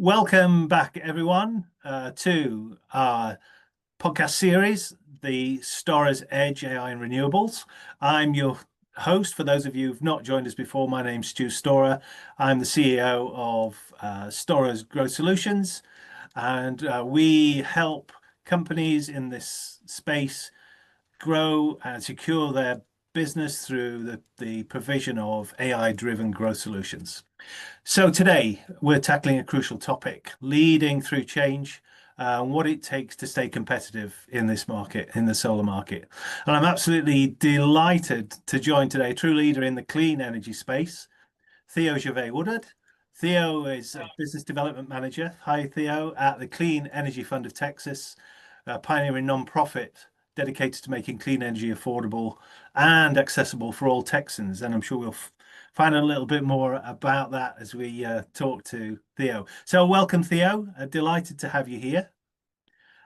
Welcome back, everyone, to our podcast series, the Storer's Edge AI and Renewables. I'm your host. For those of you who've not joined us before, my name's Stuart Storrer. I'm the CEO of Storrer Growth Solutions, and we help companies in this space grow and secure their business through the provision of AI-driven growth solutions. So today we're tackling a crucial topic, leading through change, what it takes to stay competitive in this market, in the solar market. And I'm absolutely delighted to join today a true leader in the clean energy space, Theo Gervais Woodard. Theo is a business development manager. Hi, Theo, at the Clean Energy Fund of Texas, a pioneering nonprofit dedicated to making clean energy affordable and accessible for all Texans. And I'm sure we'll find out a little bit more about that as we talk to Theo. So welcome, Theo. Delighted to have you here.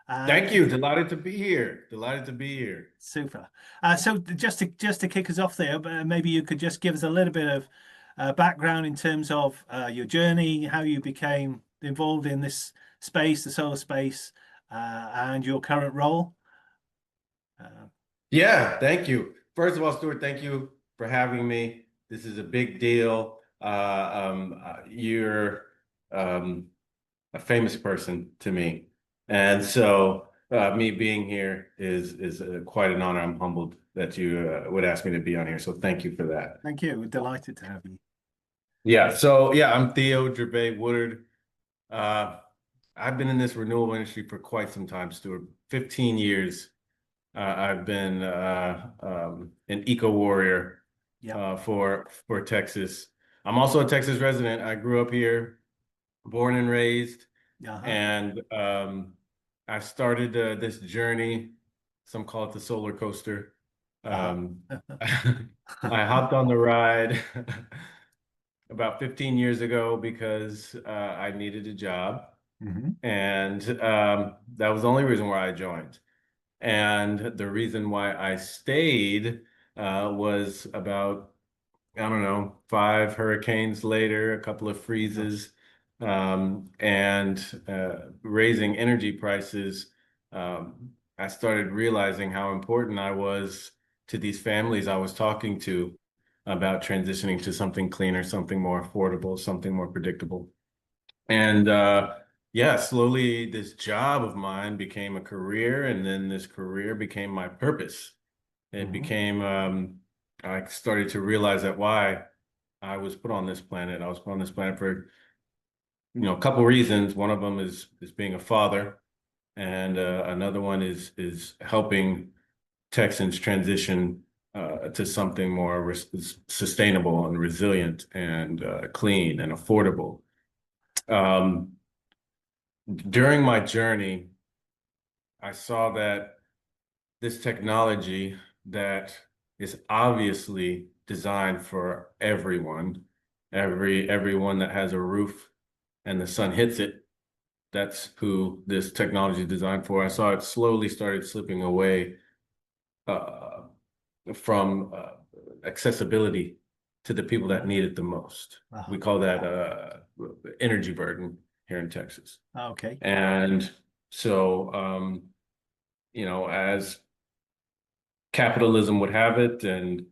Thank you. Delighted to be here. Delighted to be here. Super. So just to kick us off, Theo, maybe you could just give us a little bit of background in terms of your journey, how you became involved in this space, the solar space, and your current role. Yeah, thank you. First of all, Stuart, thank you for having me. This is a big deal. You're a famous person to me. And so me being here is quite an honor. I'm humbled that you would ask me to be on here. So thank you for that. Thank you. We're delighted to have you. Yeah, so I'm Theo Gervais Woodard. I've been in this renewable industry for quite some time, Stuart. 15 years. I've been an eco warrior for Texas. I'm also a Texas resident. I grew up here, born and raised, and I started this journey. Some call it the solar coaster. I hopped on the ride about 15 years ago because I needed a job, and that was the only reason why I joined. And the reason why I stayed was about, I don't know, 5 hurricanes later, a couple of freezes, and raising energy prices. I started realizing how important I was to these families I was talking to about transitioning to something cleaner, something more affordable, something more predictable. And yeah, slowly this job of mine became a career, and then this career became my purpose. It became, I started to realize that why I was put on this planet. I was put on this planet for, a couple of reasons. One of them is being a father, and another one is helping Texans transition to something more sustainable and resilient and clean and affordable. During my journey, I saw that this technology that is obviously designed for everyone, everyone that has a roof and the sun hits it, that's who this technology is designed for. I saw it slowly started slipping away from accessibility to the people that need it the most. We call that energy burden here in Texas. Okay. And so, as capitalism would have it, and,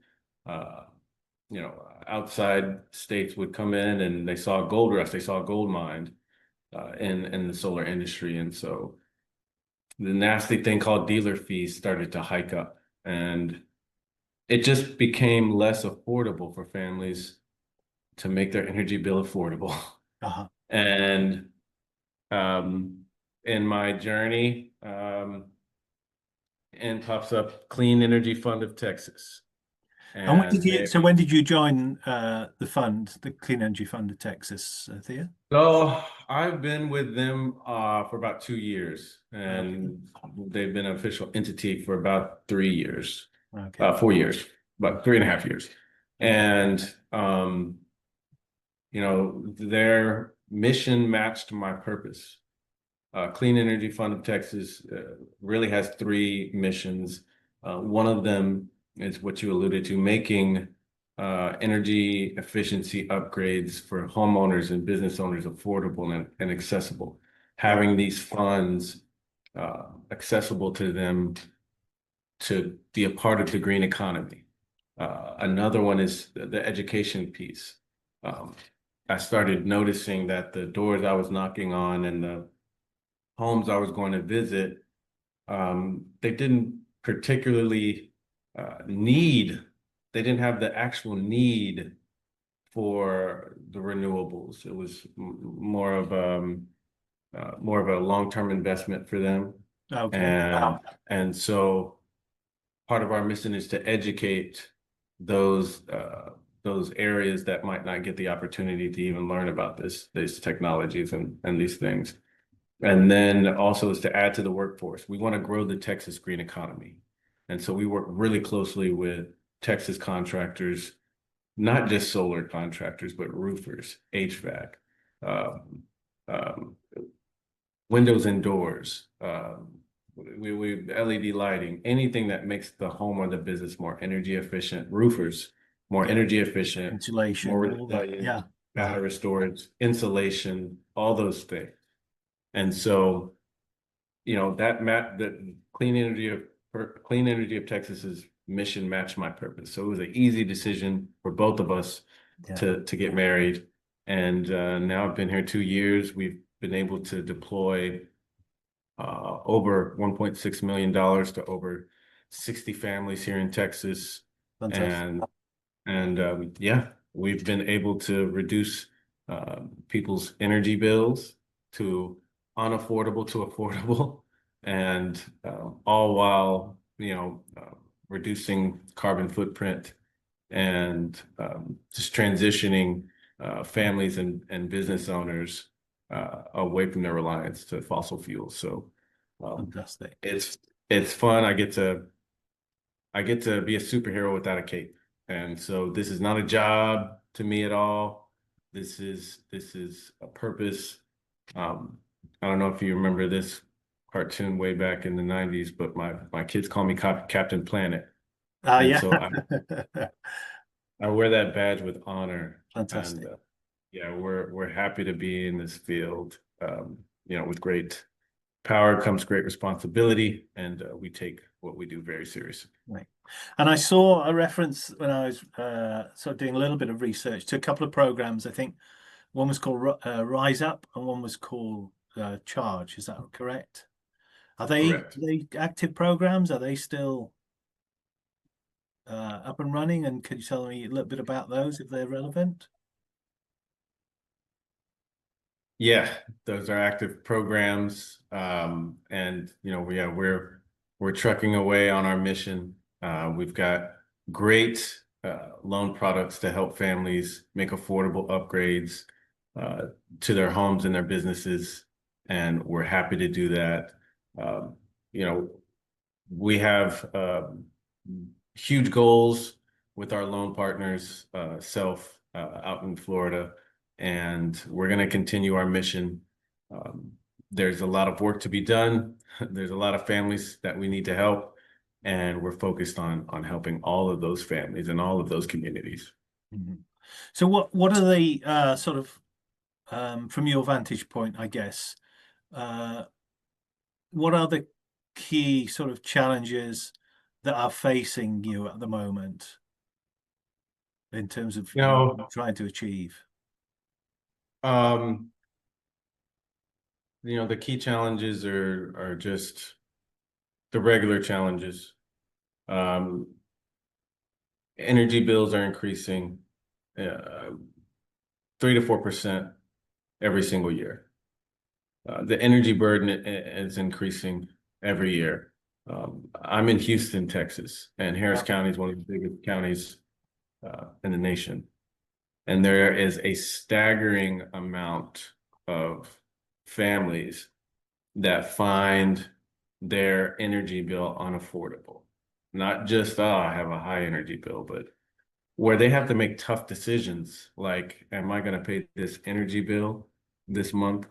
outside states would come in and they saw a gold rush, they saw a gold mine in the solar industry. And so the nasty thing called dealer fees started to hike up, and it just became less affordable for families to make their energy bill affordable. And in my journey, and pops up Clean Energy Fund of Texas. And when did you join the fund, the Clean Energy Fund of Texas, Theo? So I've been with them for about 2 years, and they've been an official entity for about 3 years, 4 years, about 3.5 years. And, their mission matched my purpose. Clean Energy Fund of Texas really has 3 missions. One of them is what you alluded to, making energy efficiency upgrades for homeowners and business owners affordable and accessible. Having these funds accessible to them to be a part of the green economy. Another one is the education piece. I started noticing that the doors I was knocking on and the homes I was going to visit, they didn't particularly they didn't have the actual need for the renewables. It was more of a long-term investment for them. Okay. And so part of our mission is to educate those areas that might not get the opportunity to even learn about these technologies and these things. And then also is to add to the workforce. We want to grow the Texas green economy. And so we work really closely with Texas contractors, not just solar contractors, but roofers, HVAC, windows and doors, we LED lighting, anything that makes the home or the business more energy efficient, roofers more energy efficient, Insulation, more all that. resilient, Yeah. battery storage, insulation, all those things. And so, the clean energy of Texas's mission matched my purpose. So it was an easy decision for both of us to get married. And now I've been here 2 years. We've been able to deploy over $1.6 million to over 60 families here in Texas. Fantastic. And we've been able to reduce people's energy bills to unaffordable to affordable, and all while reducing carbon footprint and just transitioning families and business owners away from their reliance to fossil fuels. So Fantastic. it's fun. I get to be a superhero without a cape. And so this is not a job to me at all. This is a purpose. I don't know if you remember this cartoon way back in the 90s, but my kids call me Captain Planet. And Yeah. so I wear that badge with honor. Fantastic. And we're happy to be in this field. With great power comes great responsibility, and we take what we do very seriously. Right. And I saw a reference when I was sort of doing a little bit of research to a couple of programs. I think one was called Rise Up and one was called Charge. Is that correct? Are they active programs? Are they still up and running? And could you tell me a little bit about those if they're relevant? Yeah, those are active programs. We're trucking away on our mission. We've got great loan products to help families make affordable upgrades to their homes and their businesses, and we're happy to do that. We have huge goals with our loan partners, out in Florida, and we're going to continue our mission. There's a lot of work to be done. There's a lot of families that we need to help, and we're focused on helping all of those families and all of those communities. Mm-hmm. So what are the sort of from your vantage point, I guess, what are the key sort of challenges that are facing you at the moment in terms of trying to achieve? The key challenges are just the regular challenges. Energy bills are increasing 3 to 4% every single year. The energy burden is increasing every year. I'm in Houston, Texas, and Harris County is one of the biggest counties in the nation. And there is a staggering amount of families that find their energy bill unaffordable. Not just, I have a high energy bill, but where they have to make tough decisions like, am I going to pay this energy bill this month,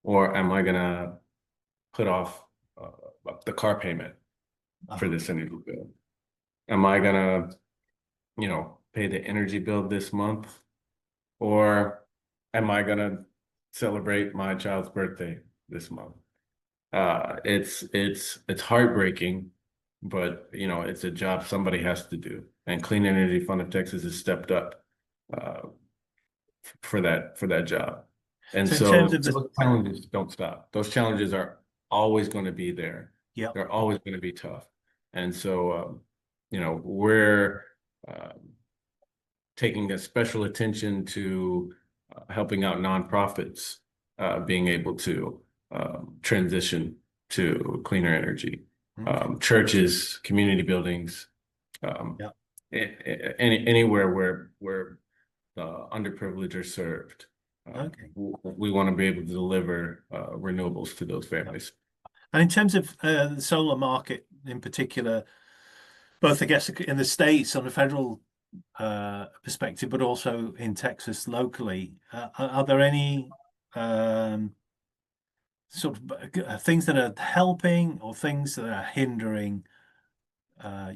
or am I going to put off the car payment for this energy bill? Am I going to, pay the energy bill this month, or am I gonna celebrate my child's birthday this month? It's heartbreaking, but it's a job somebody has to do. And Clean Energy Fund of Texas has stepped up uh, for that job. And So in terms of those challenges don't stop. Those challenges are always going to be there. yeah, They're always going to be tough. And so we're taking a special attention to helping out nonprofits being able to transition to cleaner energy. okay. Churches, community buildings, Yeah, anywhere where underprivileged are served. okay. We want to be able to deliver renewables to those families. And in terms of the solar market in particular, both I guess in the States on a federal perspective, but also in Texas locally, are there any sort of things that are helping or things that are hindering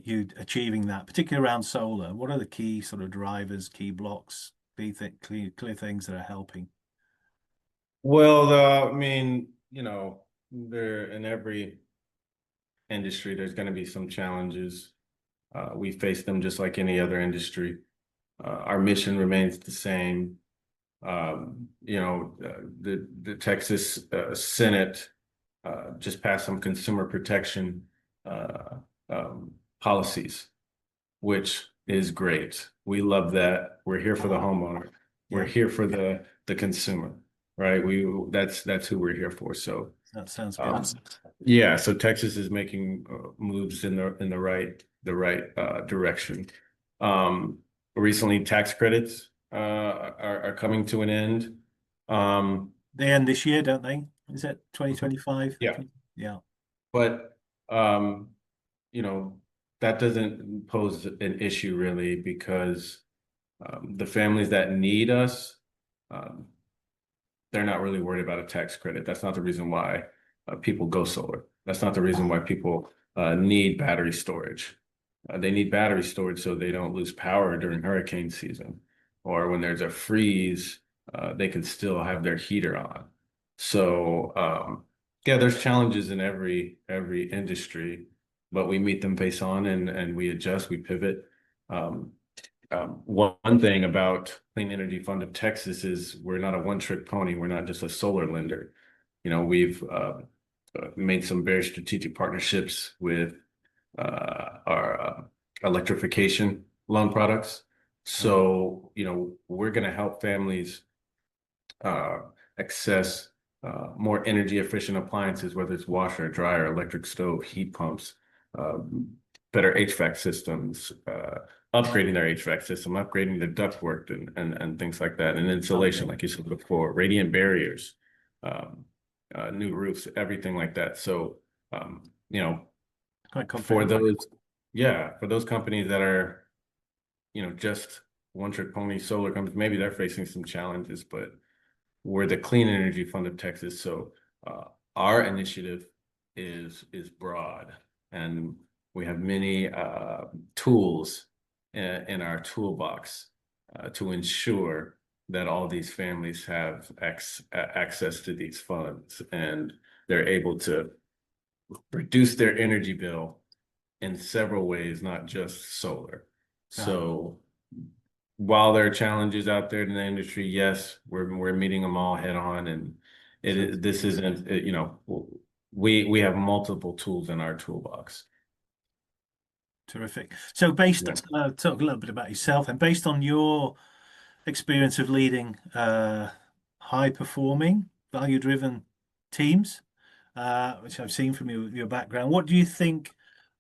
you achieving that, particularly around solar? What are the key sort of drivers, key blocks, clear things that are helping? Well, I mean, there in every industry, there's going to be some challenges. We face them just like any other industry. Our mission remains the same. The Texas Senate just passed some consumer protection policies, which is great. We love that. We're here for the homeowner. We're here for the consumer, right? That's who we're here for. So That sounds good. yeah, so Texas is making moves in the right direction. Recently, tax credits are coming to an end. They end this year, don't they? Is it 2025? Yeah, Yeah. but you know, that doesn't pose an issue really because the families that need us, um, they're not really worried about a tax credit. That's not the reason why people go solar. That's not the reason why people need battery storage. They need battery storage so they don't lose power during hurricane season, or when there's a freeze, they can still have their heater on. So yeah, there's challenges in every industry, but we meet them face on and we adjust, we pivot. One thing about Clean Energy Fund of Texas is we're not a one-trick pony. We're not just a solar lender. We've made some very strategic partnerships with our electrification loan products. So, we're going to help families access more energy efficient appliances, whether it's washer, dryer, electric stove, heat pumps, better HVAC systems, upgrading their HVAC system, upgrading the ductwork and things like that, and insulation, like you said before, radiant barriers, new roofs, everything like that. So, Quite for comprehensive. for those companies that are, just one-trick pony solar companies, maybe they're facing some challenges, but we're the Clean Energy Fund of Texas. So our initiative is broad, and we have many tools in our toolbox to ensure that all these families have access to these funds and they're able to reduce their energy bill in several ways, not just solar. So while there are challenges out there in the industry, yes, we're meeting them all head on, and this isn't, we have multiple tools in our toolbox. Terrific. So talk a little bit about yourself, and based on your experience of leading high performing, value driven teams, which I've seen from your background, what do you think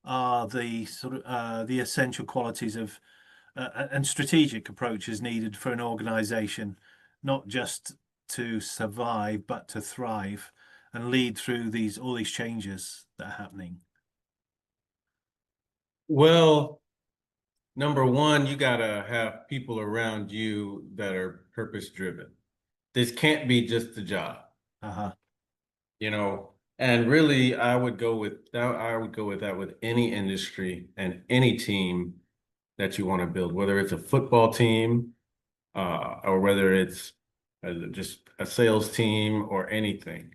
are the sort of the essential qualities of and strategic approaches needed for an organization, not just to survive, but to thrive and lead through all these changes that are happening? Well, number one, you gotta have people around you that are purpose driven. This can't be just a job. Uh-huh. And really I would go with that with any industry and any team that you want to build, whether it's a football team, or whether it's just a sales team or anything.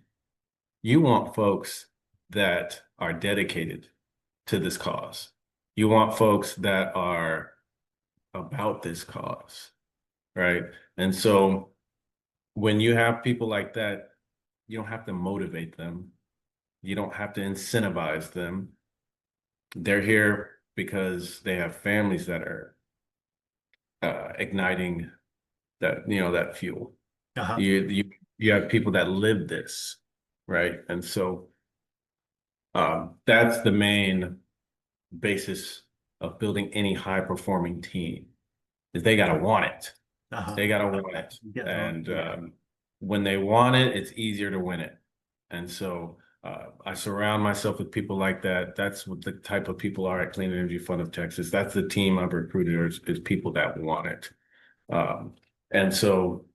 You want folks that are dedicated to this cause. You want folks that are about this cause, right? And so when you have people like that, you don't have to motivate them. You don't have to incentivize them. They're here because they have families that are igniting that, that fuel. Uh-huh. You have people that live this, right? And so that's the main basis of building any high performing team is they got to want it. Uh-huh. They got to want it. Yeah. And when they want it, it's easier to win it. And so I surround myself with people like that. That's what the type of people are at Clean Energy Fund of Texas. That's the team I've recruited is people that want it. And so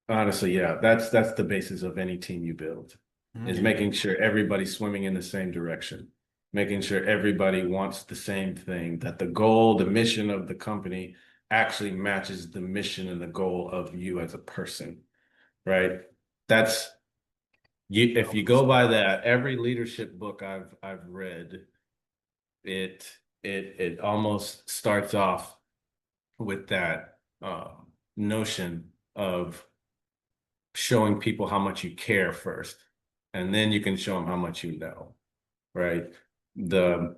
honestly, yeah, that's the basis of any team you build is making sure everybody's swimming in the same direction, making sure everybody wants the same thing, that the goal, the mission of the company actually matches the mission and the goal of you as a person, right? That's you. If you go by that, every leadership book I've read, it almost starts off with that notion of showing people how much you care first, and then you can show them how much you know, right? The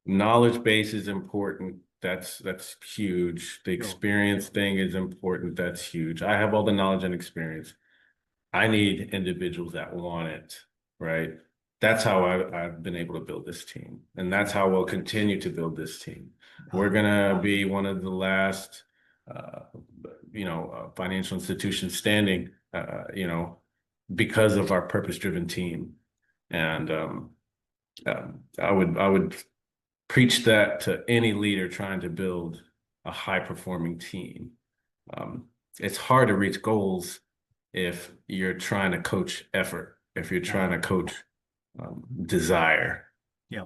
knowledge base is important. That's huge. The experience thing is important. That's huge. I have all the knowledge and experience. I need individuals that want it, right? That's how I've been able to build this team. And that's how we'll continue to build this team. We're gonna be one of the last, financial institutions standing, because of our purpose-driven team. And I would preach that to any leader trying to build a high-performing team. It's hard to reach goals if you're trying to coach effort, if you're trying to coach desire. Yeah.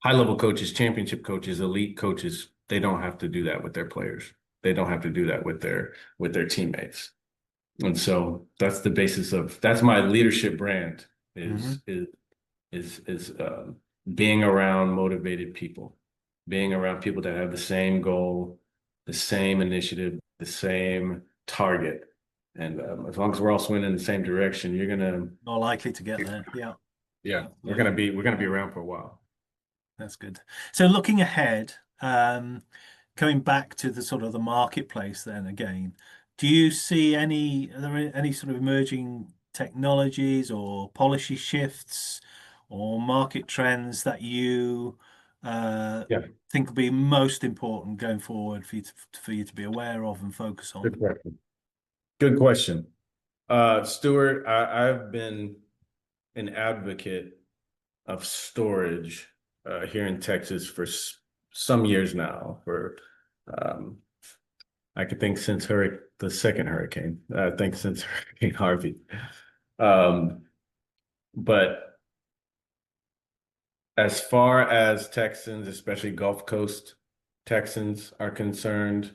High-level coaches, championship coaches, elite coaches, they don't have to do that with their players. They don't have to do that with their teammates. And so that's the basis of that's my leadership brand is being around motivated people, being around people that have the same goal, the same initiative, the same target. And as long as we're all swimming in the same direction, you're gonna more likely to get there. Yeah. Yeah, we're gonna be around for a while. That's good. So looking ahead, coming back to the sort of the marketplace then again, do you see are there any sort of emerging technologies or policy shifts or market trends that you think will be most important going forward for you to be aware of and focus on? Good question. Good question. Stuart, I've been an advocate of storage here in Texas for some years now. I could think since the second hurricane. I think since Hurricane Harvey. But as far as Texans, especially Gulf Coast Texans, are concerned,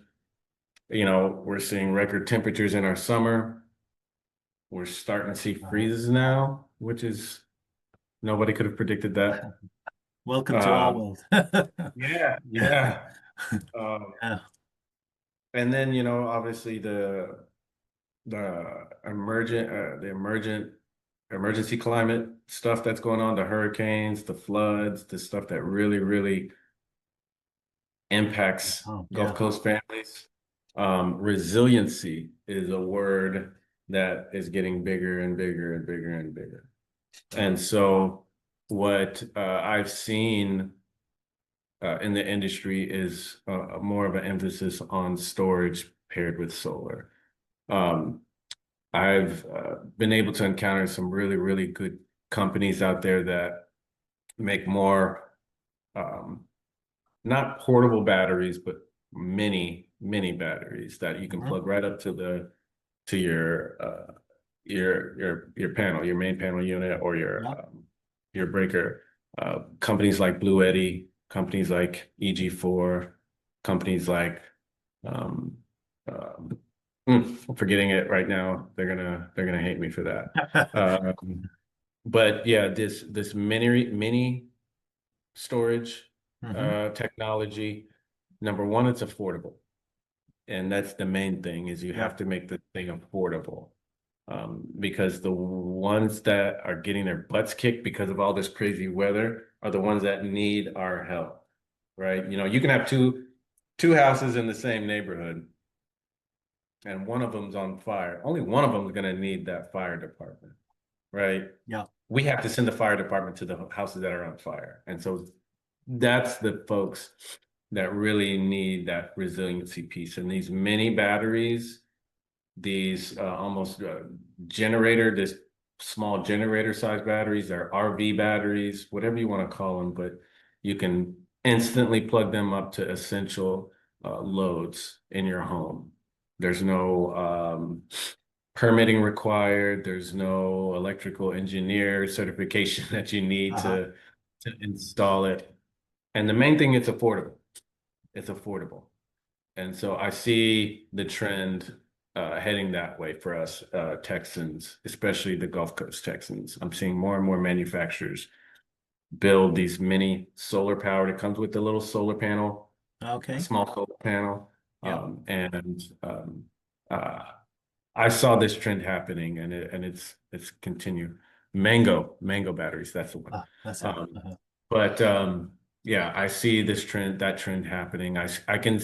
we're seeing record temperatures in our summer. We're starting to see freezes now, which is nobody could have predicted that. Welcome to our world. Yeah. Yeah. And then, obviously the emergency climate stuff that's going on, the hurricanes, the floods, the stuff that really, really impacts Gulf Coast families. Resiliency is a word that is getting bigger and bigger and bigger and bigger. And so what I've seen in the industry is more of an emphasis on storage paired with solar. I've been able to encounter some really, really good companies out there that make more, not portable batteries, but mini batteries that you can plug right up to your panel, your main panel unit, or your breaker. Companies like Blue Eddy, companies like EG4, companies like I'm forgetting it right now. They're gonna hate me for that. But yeah, this mini storage Hmm. technology. Number one, it's affordable, and that's the main thing is you Yeah. have to make the thing affordable. Because the ones that are getting their butts kicked because of all this crazy weather are the ones that need our help, right? You know, you can have two houses in the same neighborhood and one of them's on fire. Only one of them is going to need that fire department, right? Yeah. We have to send the fire department to the houses that are on fire. And so that's the folks that really need that resiliency piece. And these mini batteries, these almost this small generator size batteries, they're RV batteries, whatever you want to call them, but you can instantly plug them up to essential loads in your home. There's no permitting required. There's no electrical engineer certification that you need Uh-huh. to install it. And the main thing, it's affordable. It's affordable. And so I see the trend heading that way for us Texans, especially the Gulf Coast Texans. I'm seeing more and more manufacturers build these mini solar powered. It comes with a little solar panel, a Okay. small solar panel. Yeah. And uh, I saw this trend happening, and it's continued. Mango batteries, that's the one. Ah, that's it. Um, Uh-huh. but yeah, I see that trend happening. I can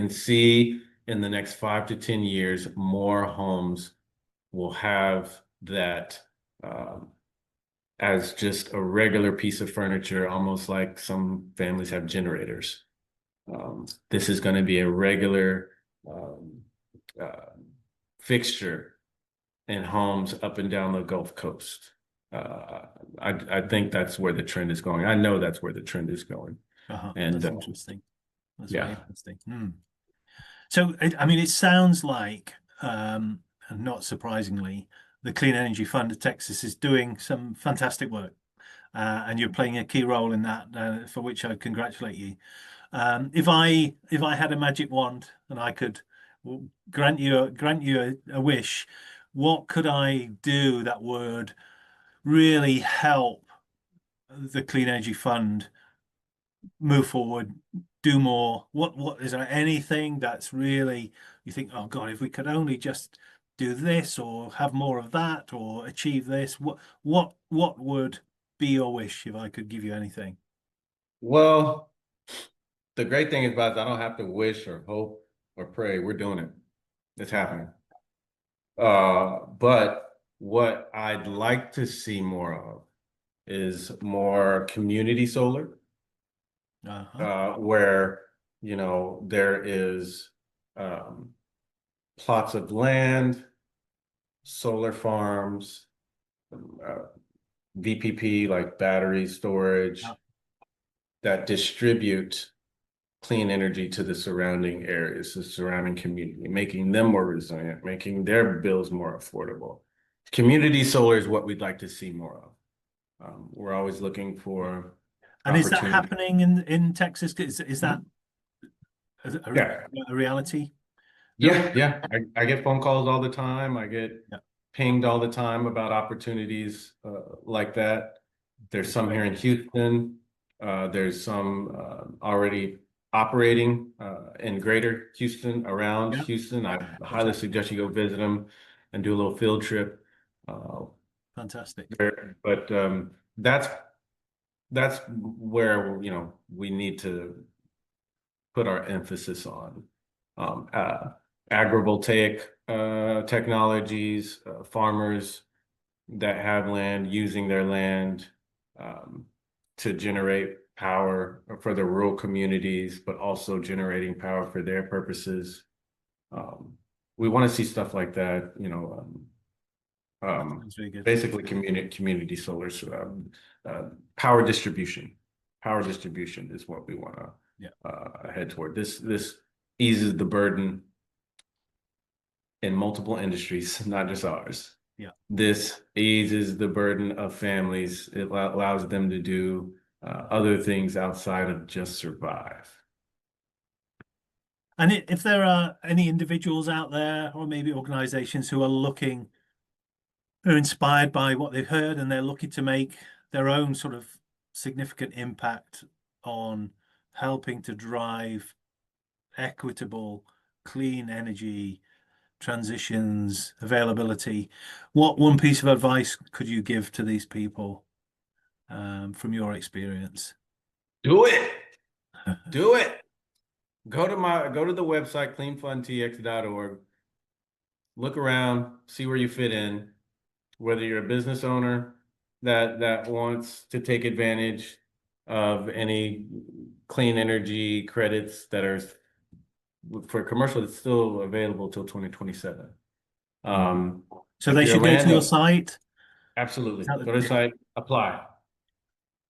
see in the next 5 to 10 years, more homes will have that as just a regular piece of furniture, almost like some families have generators. This is going to be a regular um, uh, fixture in homes up and down the Gulf Coast. Uh, I think that's where the trend is going. I know that's where the trend is going. Uh-huh. And That's interesting. That's very yeah, interesting. Hmm. So, I mean, it sounds like, and not surprisingly, the Clean Energy Fund of Texas is doing some fantastic work, and you're playing a key role in that, for which I congratulate you. If I had a magic wand and I could grant you a wish, what could I do that would really help the Clean Energy Fund move forward, do more? What is there anything that's really you think, oh God, if we could only just do this or have more of that or achieve this, what would be your wish if I could give you anything? well, the great thing about it, I don't have to wish or hope or pray. We're doing it. It's happening. But what I'd like to see more of is more community solar, Uh-huh. where there is um, plots of land, solar farms, uh, VPP like battery Yeah. storage that distribute clean energy to the surrounding areas, the surrounding community, making them more resilient, making their bills more affordable. Community solar is what we'd like to see more of. We're always looking for And is that opportunity. happening in Texas? Is that Mhm. a, Yeah, a reality? Who? yeah. I get phone calls all the time. I get Yeah, pinged all the time about opportunities like that. There's that's some great. here in Houston. There's some already operating in greater Houston, around Yeah, Houston. I highly fantastic, suggest you go visit them and do a little field trip uh, fantastic. there. But that's where we need to put our emphasis on um, uh, agrivoltaic technologies, farmers that have land using their land um, to generate power for the rural communities, but also generating power for their purposes. Um, we want to see stuff like that, That sounds really good. basically community solar, uh, power distribution. Power distribution is what we want Yeah, to head toward. This eases the burden in multiple industries, not just ours. yeah. This eases the burden of families. It allows them to do other things outside of just survive. And if there are any individuals out there, or maybe organizations who are looking, who are inspired by what they've heard and they're looking to make their own sort of significant impact on helping to drive equitable, clean energy transitions, availability, what one piece of advice could you give to these people from your experience? Do it. Do it. Go to the website cleanfundtx.org. Look around, see where you fit in. Whether you're a business owner that wants to take advantage of any clean energy credits that are for commercial, it's still available till 2027. So If they you're a should go to your landowner, site. absolutely go to the Yeah. site, apply.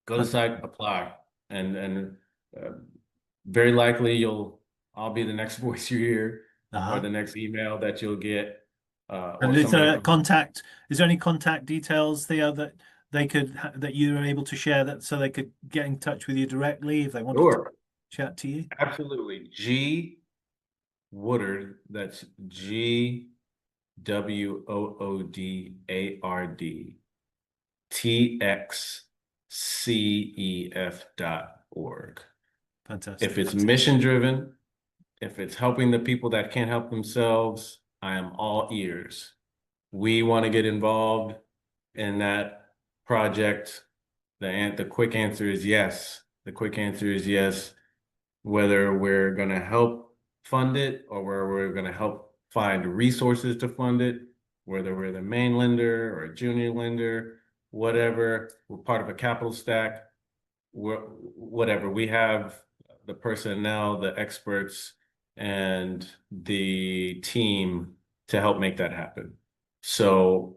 Go to the site, apply, and uh, very likely I'll be the next voice you hear, or Uh-huh. the next email that you'll get, or And is somebody there a from. contact? Is there any contact details there that they could that you are able to share that so they could get in touch with you directly if they wanted to Sure, chat to you? absolutely. G Woodard, that's GWOODARD TXCEF.org. If Fantastic. it's mission driven, if it's helping the people that can't help themselves, I am all ears. We want to get involved in that project. The quick answer is yes. The quick answer is yes. Whether we're going to help fund it or where we're going to help find resources to fund it, whether we're the main lender or a junior lender, whatever, we're part of a capital stack, whatever. We have the personnel, the experts, and the team to help make that happen. So,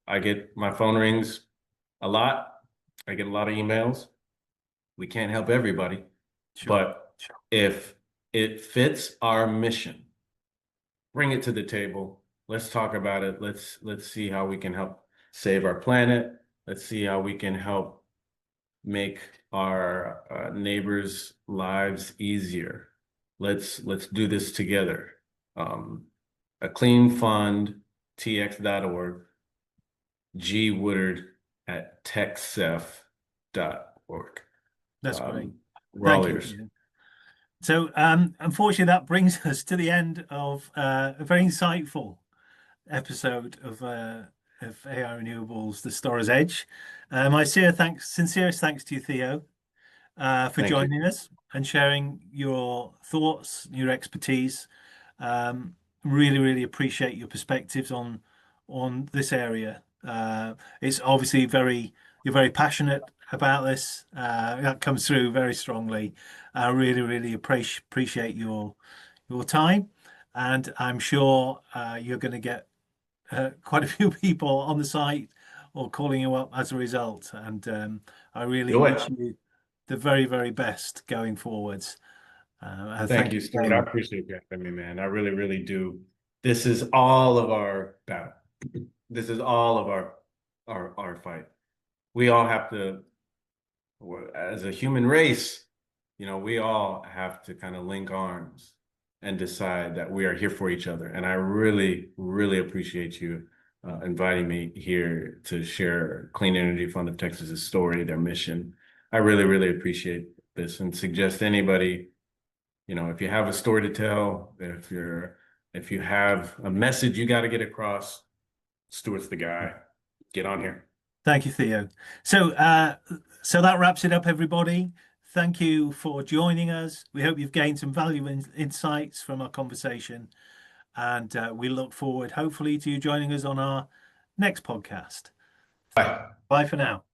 I get my phone rings a lot. I get a lot of emails. We can't help everybody, Sure. but if it fits our mission, bring it to the table. Let's talk about it. Let's see how we can help save our planet. Let's see how we can help make our neighbors' lives easier. Let's do this together. A clean fund, tx.org, G Woodard at techsef.org. That's great. We're all Thank you, ears. Ian. So, unfortunately, that brings us to the end of a very insightful episode of AI Renewables, the Storer's Edge. My sincerest thanks to you, Theo, for Thank you. joining us and sharing your thoughts, your expertise. Really, really appreciate your perspectives on this area. It's obviously you're very passionate about this. That comes through very strongly. I really, really appreciate your time, and I'm sure you're going to get quite a few people on the site or calling you up as a result. And I really Do wish it. you the very, very best going forwards. Thank Thank you, you very Stuart. I much. appreciate you having me, man. I really, really do. This is all of our battle. This is all of our fight. We all have to, as a human race, we all have to kind of link arms and decide that we are here for each other. And I really, really appreciate you inviting me here to share Clean Energy Fund of Texas's story, their mission. I really, really appreciate this, and suggest anybody, if you have a story to tell, if you have a message you got to get across, Stuart's the guy. Get on here. Thank you, Theo. So that wraps it up, everybody. Thank you for joining us. We hope you've gained some valuable insights from our conversation, and we look forward, hopefully, to you joining us on our next podcast. Bye. Bye for now.